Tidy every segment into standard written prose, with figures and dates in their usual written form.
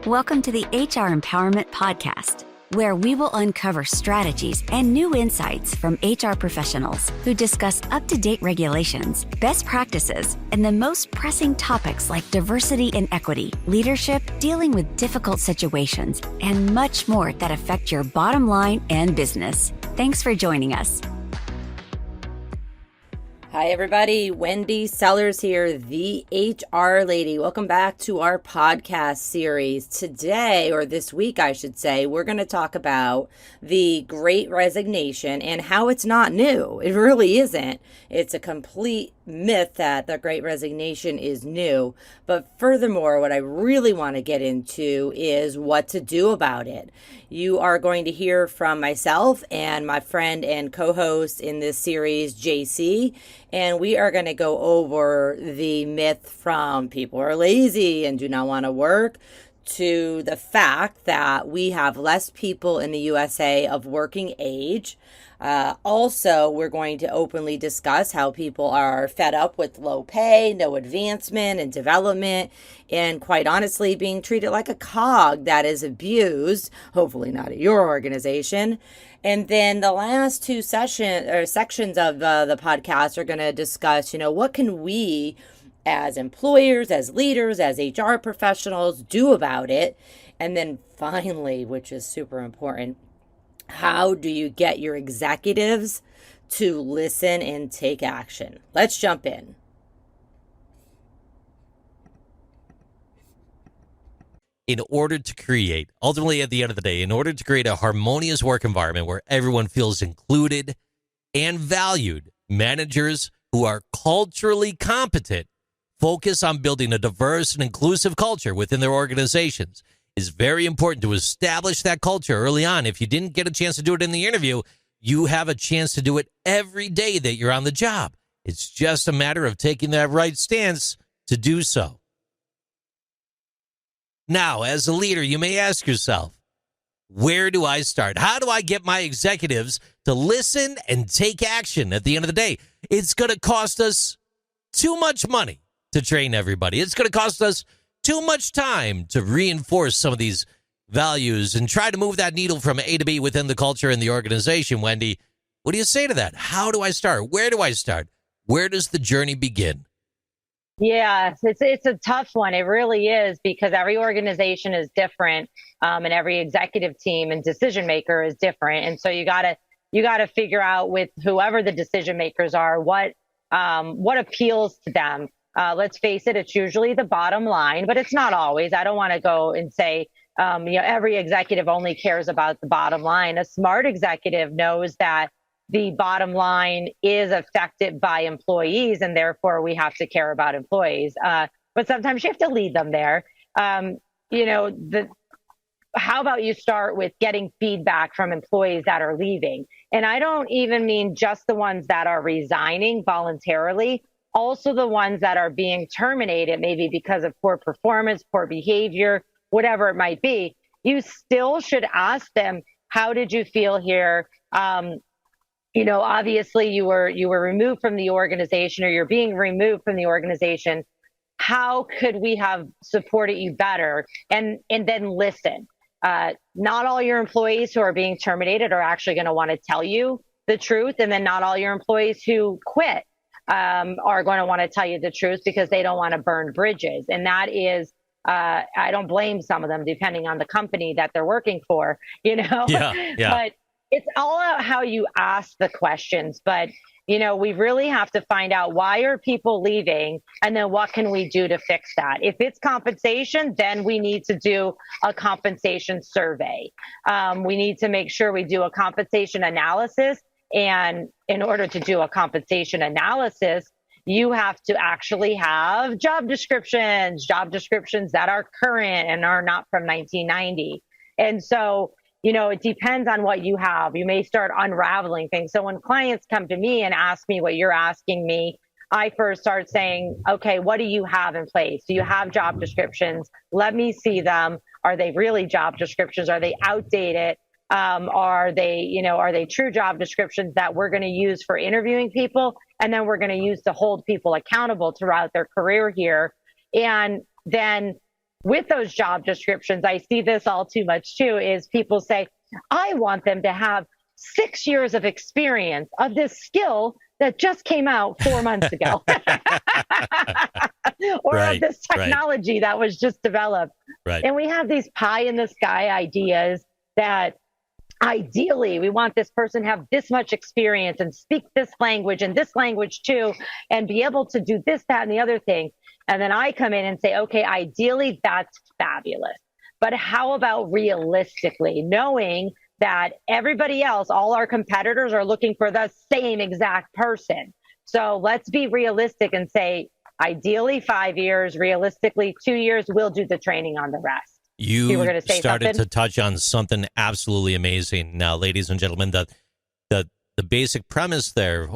Welcome to the HR Empowerment Podcast, where we will uncover strategies and new insights from HR professionals who discuss up-to-date regulations, best practices, and the most pressing topics like diversity and equity, leadership, dealing with difficult situations, and much more that affect your bottom line and business. Thanks for joining us. Hi, everybody. Wendy Sellers here, the HR lady. Welcome back to our podcast series. Today, or this week, I should say, we're going to talk about the Great Resignation and how it's not new. It really isn't. It's a complete myth that the Great Resignation is new. But furthermore, what I really want to get into is what to do about it. You are going to hear from myself and my friend and co-host in this series, JC, and we are going to go over the myth from people are lazy and do not want to work to the fact that we have less people in the USA of working age. Also, we're going to openly discuss how people are fed up with low pay, no advancement and development, and quite honestly, being treated like a cog that is abused, hopefully not at your organization. And then the last two sections of the podcast are going to discuss, what can we as employers, as leaders, as HR professionals do about it? And then finally, which is super important, how do you get your executives to listen and take action? Let's jump in. In order to create, ultimately at the end of the day, in order to create a harmonious work environment where everyone feels included and valued, managers who are culturally competent focus on building a diverse and inclusive culture within their organizations. It's very important to establish that culture early on. If you didn't get a chance to do it in the interview, you have a chance to do it every day that you're on the job. It's just a matter of taking that right stance to do so. Now, as a leader, you may ask yourself, where do I start? How do I get my executives to listen and take action at the end of the day? It's going to cost us too much money to train everybody. It's going to cost us too much time to reinforce some of these values and try to move that needle from A to B within the culture and the organization. Wendy, what do you say to that? How do I start? Where do I start? Where does the journey begin? Yeah, it's a tough one. It really is, because every organization is different, and every executive team and decision maker is different. And so you gotta figure out with whoever the decision makers are, what appeals to them. Let's face it, it's usually the bottom line, but it's not always. I don't want to go and say, every executive only cares about the bottom line. A smart executive knows that the bottom line is affected by employees, and therefore we have to care about employees. But sometimes you have to lead them there. How about you start with getting feedback from employees that are leaving? And I don't even mean just the ones that are resigning voluntarily, also the ones that are being terminated, maybe because of poor performance, poor behavior, whatever it might be. You still should ask them, how did you feel here? Obviously you were removed from the organization, or you're being removed from the organization. How could we have supported you better? And then listen. Not all your employees who are being terminated are actually going to want to tell you the truth. And then not all your employees who quit are going to want to tell you the truth, because they don't want to burn bridges. And that is, I don't blame some of them, depending on the company that they're working for, Yeah. But it's all about how you ask the questions. But, we really have to find out, why are people leaving? And then what can we do to fix that? If it's compensation, then we need to do a compensation survey. We need to make sure we do a compensation analysis. And in order to do a compensation analysis, you have to actually have job descriptions that are current and are not from 1990. And so, it depends on what you have. You may start unraveling things. So when clients come to me and ask me what you're asking me, I first start saying, okay, what do you have in place? Do you have job descriptions? Let me see them. Are they really job descriptions? Are they outdated? Are they true job descriptions that we're going to use for interviewing people? And then we're going to use to hold people accountable throughout their career here. And then with those job descriptions, I see this all too much too, is people say, I want them to have 6 years of experience of this skill that just came out 4 months ago. Or of this technology that was just developed. Right. And we have these pie in the sky ideas that ideally we want this person to have this much experience and speak this language and this language too, and be able to do this, that, and the other thing. And then I come in and say, okay, ideally that's fabulous. But how about realistically, knowing that everybody else, all our competitors are looking for the same exact person. So let's be realistic and say, ideally 5 years, realistically 2 years, we'll do the training on the rest. You were going to say started something? to touch on something absolutely amazing. Now, ladies and gentlemen, the basic premise there,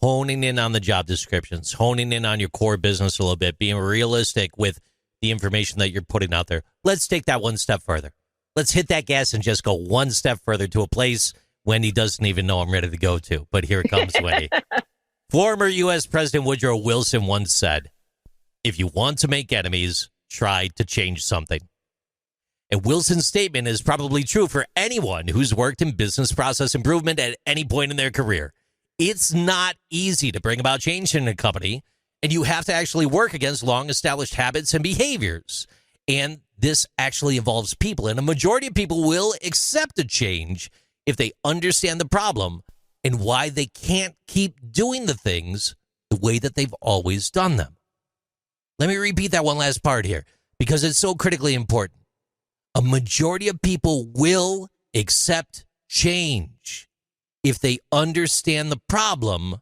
honing in on the job descriptions, honing in on your core business a little bit, being realistic with the information that you're putting out there. Let's take that one step further. Let's hit that gas and just go one step further to a place Wendy doesn't even know I'm ready to go to. But here it comes, Wendy. Former U.S. President Woodrow Wilson once said, if you want to make enemies, try to change something. And Wilson's statement is probably true for anyone who's worked in business process improvement at any point in their career. It's not easy to bring about change in a company, and you have to actually work against long-established habits and behaviors. And this actually involves people, and a majority of people will accept a change if they understand the problem and why they can't keep doing the things the way that they've always done them. Let me repeat that one last part here, because it's so critically important. A majority of people will accept change if they understand the problem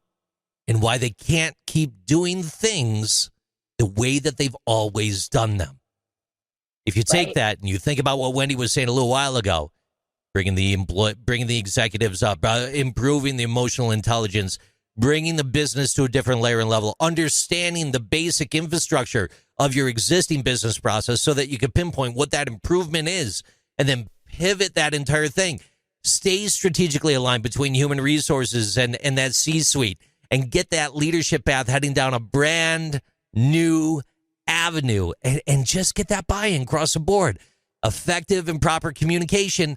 and why they can't keep doing things the way that they've always done them. If you take that and you think about what Wendy was saying a little while ago, bringing the executives up, improving the emotional intelligence, bringing the business to a different layer and level, understanding the basic infrastructure of your existing business process so that you can pinpoint what that improvement is and then pivot that entire thing. Stay strategically aligned between human resources and that C-suite and get that leadership path heading down a brand new avenue and just get that buy-in across the board. Effective and proper communication,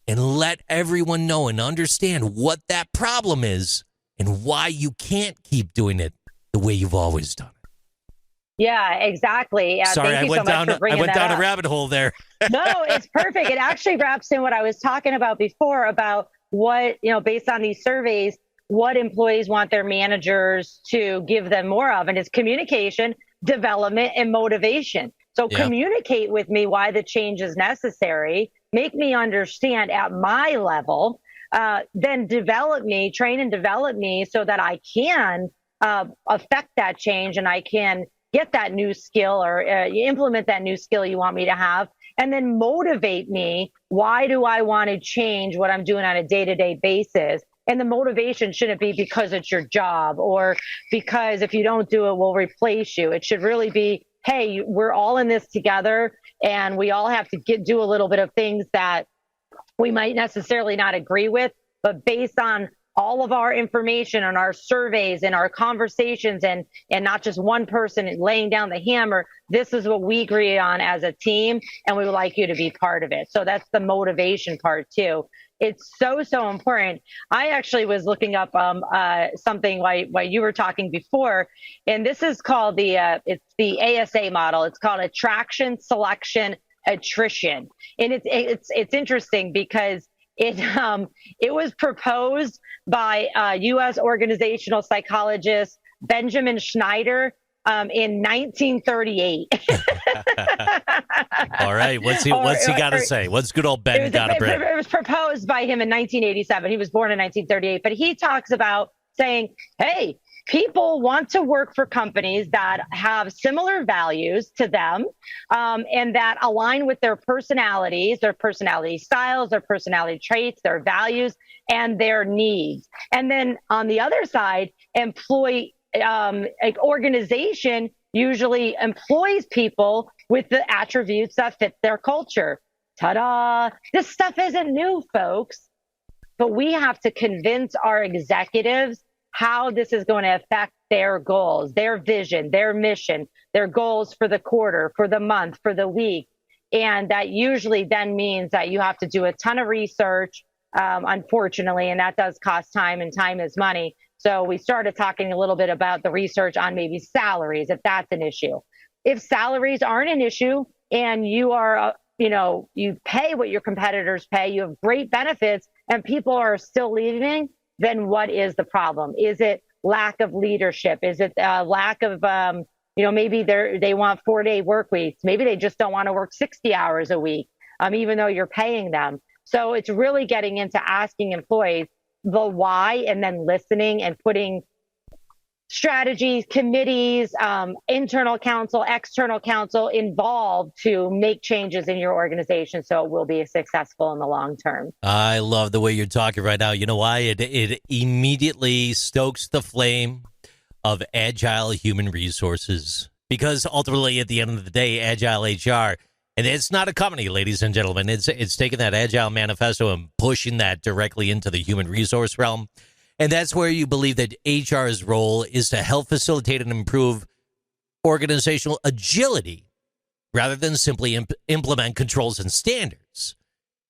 and let everyone know and understand what that problem is and why you can't keep doing it the way you've always done it. Yeah, exactly. Sorry, thank you so much for bringing I went that down up. a rabbit hole there. No, it's perfect. It actually wraps in what I was talking about before about what, based on these surveys, what employees want their managers to give them more of. And it's communication, development, and motivation. So communicate with me why the change is necessary. Make me understand at my level, then train and develop me so that I can affect that change and I can get that new skill or implement that new skill you want me to have, and then motivate me. Why do I want to change what I'm doing on a day-to-day basis? And the motivation shouldn't be because it's your job or because if you don't do it, we'll replace you. It should really be, hey, we're all in this together and we all have to do a little bit of things that we might necessarily not agree with, but based on all of our information and our surveys and our conversations and not just one person laying down the hammer, this is what we agree on as a team and we would like you to be part of it. So that's the motivation part too. It's so important. I actually was looking up something while you were talking before, and this is called it's the ASA model. It's called attraction, selection, attrition, and it's interesting because it was proposed by U.S. organizational psychologist Benjamin Schneider in 1938. All right, what's he got to say? What's good old Ben got to bring? It was proposed by him in 1987. He was born in 1938, but he talks about saying, "Hey, people want to work for companies that have similar values to them and that align with their personalities, their personality styles, their personality traits, their values, and their needs." And then on the other side, organization usually employs people with the attributes that fit their culture. Ta-da! This stuff isn't new, folks. But we have to convince our executives how this is going to affect their goals, their vision, their mission, their goals for the quarter, for the month, for the week. And that usually then means that you have to do a ton of research, unfortunately, and that does cost time, and time is money. So we started talking a little bit about the research on maybe salaries, if that's an issue. If salaries aren't an issue and you are, you pay what your competitors pay, you have great benefits, and people are still leaving, then what is the problem? Is it lack of leadership? Is it lack of, maybe they want 4-day work weeks. Maybe they just don't want to work 60 hours a week, even though you're paying them. So it's really getting into asking employees the why, and then listening and putting strategies, committees, internal counsel, external counsel involved to make changes in your organization so it will be successful in the long term. I love the way you're talking right now. You know why? It immediately stokes the flame of agile human resources, because ultimately at the end of the day, agile HR, and it's not a company, ladies and gentlemen, it's taking that agile manifesto and pushing that directly into the human resource realm. And that's where you believe that HR's role is to help facilitate and improve organizational agility rather than simply implement controls and standards.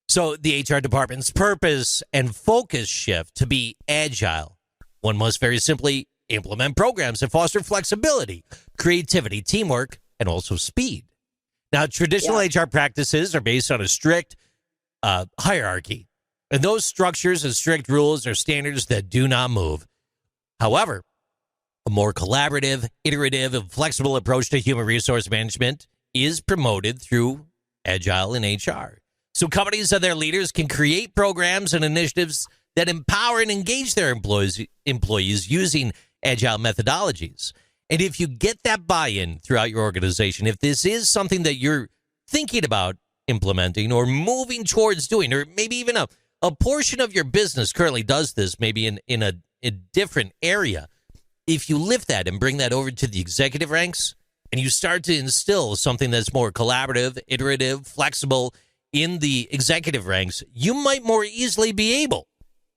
So the HR department's purpose and focus shift to be agile. One must very simply implement programs that foster flexibility, creativity, teamwork, and also speed. Now, traditional HR practices are based on a strict hierarchy. And those structures and strict rules are standards that do not move. However, a more collaborative, iterative, and flexible approach to human resource management is promoted through Agile in HR. So companies and their leaders can create programs and initiatives that empower and engage their employees using Agile methodologies. And if you get that buy-in throughout your organization, if this is something that you're thinking about implementing or moving towards doing, or maybe even a portion of your business currently does this, maybe in a different area. If you lift that and bring that over to the executive ranks, and you start to instill something that's more collaborative, iterative, flexible in the executive ranks, you might more easily be able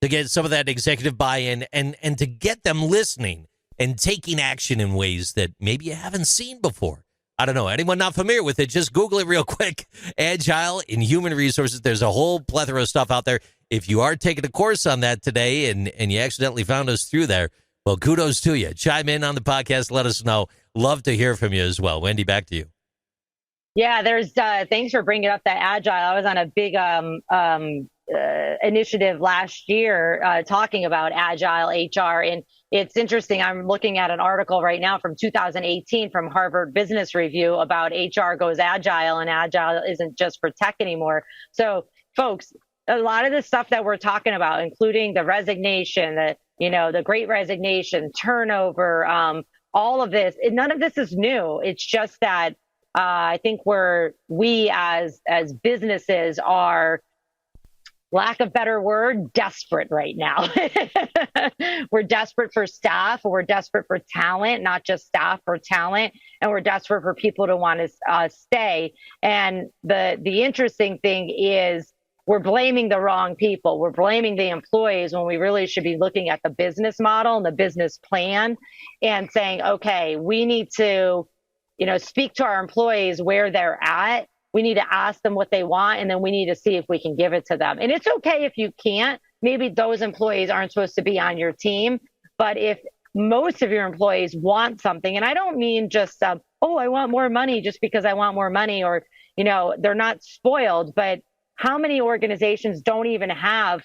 to get some of that executive buy-in and to get them listening and taking action in ways that maybe you haven't seen before. I don't know. Anyone not familiar with it, just Google it real quick. Agile in Human Resources. There's a whole plethora of stuff out there. If you are taking a course on that today and you accidentally found us through there, well, kudos to you. Chime in on the podcast. Let us know. Love to hear from you as well. Wendy, back to you. Yeah, there's thanks for bringing up that Agile. I was on a big initiative last year talking about Agile HR. And it's interesting. I'm looking at an article right now from 2018 from Harvard Business Review about HR goes agile, and agile isn't just for tech anymore. So folks, a lot of the stuff that we're talking about, including the resignation, the great resignation, turnover, all of this, none of this is new. It's just that I think we as businesses are, lack of better word, desperate right now. We're desperate for staff. We're desperate for talent, not just staff, for talent. And we're desperate for people to want to stay. And the interesting thing is we're blaming the wrong people. We're blaming the employees when we really should be looking at the business model and the business plan and saying, okay, we need to, speak to our employees where they're at. We need to ask them what they want, and then we need to see if we can give it to them. And it's okay if you can't. Maybe those employees aren't supposed to be on your team. But if most of your employees want something, and I don't mean just, I want more money just because I want more money, or, they're not spoiled. But how many organizations don't even have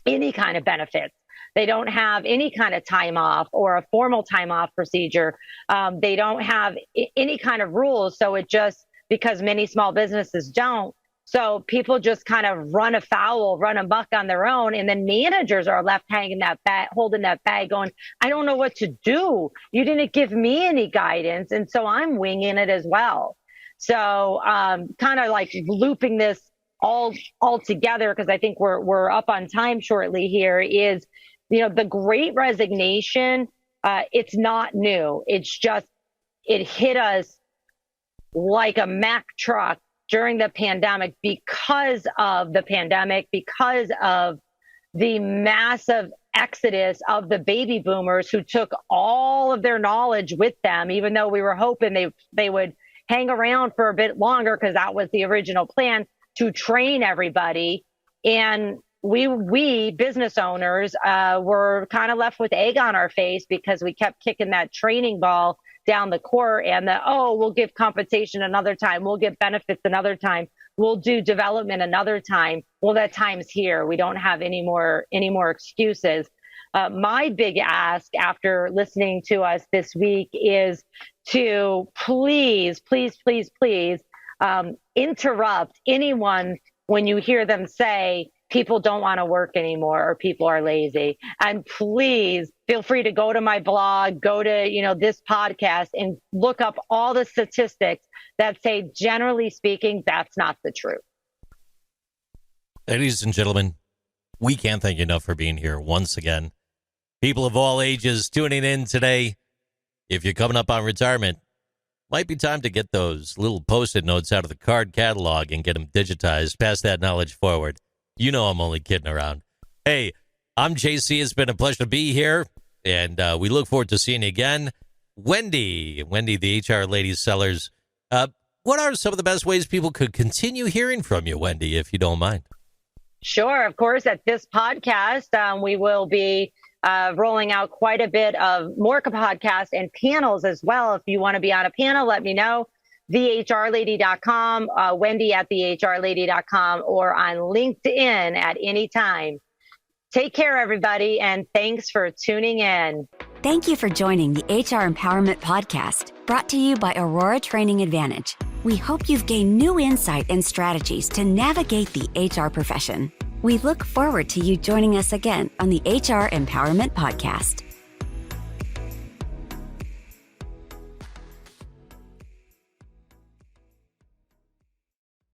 any kind of benefits? They don't have any kind of time off or a formal time off procedure. They don't have any kind of rules. So it just, because many small businesses don't. So people just kind of run amok on their own. And then managers are left hanging holding that bag going, I don't know what to do. You didn't give me any guidance. And so I'm winging it as well. So kind of like looping this all together, because I think we're up on time shortly here, is, the Great Resignation. It's not new. It's just, it hit us like a Mack truck during the pandemic because of the pandemic, because of the massive exodus of the baby boomers who took all of their knowledge with them, even though we were hoping they would hang around for a bit longer because that was the original plan to train everybody. And we business owners were kind of left with egg on our face because we kept kicking that training ball down the court and we'll give compensation another time. We'll give benefits another time. We'll do development another time. Well, that time's here. We don't have any more excuses. My big ask after listening to us this week is to please interrupt anyone when you hear them say people don't want to work anymore or people are lazy. And please feel free to go to my blog, go to, this podcast and look up all the statistics that say, generally speaking, that's not the truth. Ladies and gentlemen, we can't thank you enough for being here once again. People of all ages tuning in today. If you're coming up on retirement, might be time to get those little Post-it notes out of the card catalog and get them digitized. Pass that knowledge forward. You know I'm only kidding around. Hey, I'm JC. It's been a pleasure to be here, and we look forward to seeing you again. Wendy, the HR Lady Sellers. What are some of the best ways people could continue hearing from you, Wendy, if you don't mind? Sure. Of course, at this podcast, we will be rolling out quite a bit of more podcasts and panels as well. If you want to be on a panel, let me know. thehrlady.com, Wendy at thehrlady.com, or on LinkedIn at any time. Take care, everybody, and thanks for tuning in. Thank you for joining the HR Empowerment Podcast, brought to you by Aurora Training Advantage. We hope you've gained new insight and strategies to navigate the HR profession. We look forward to you joining us again on the HR Empowerment Podcast.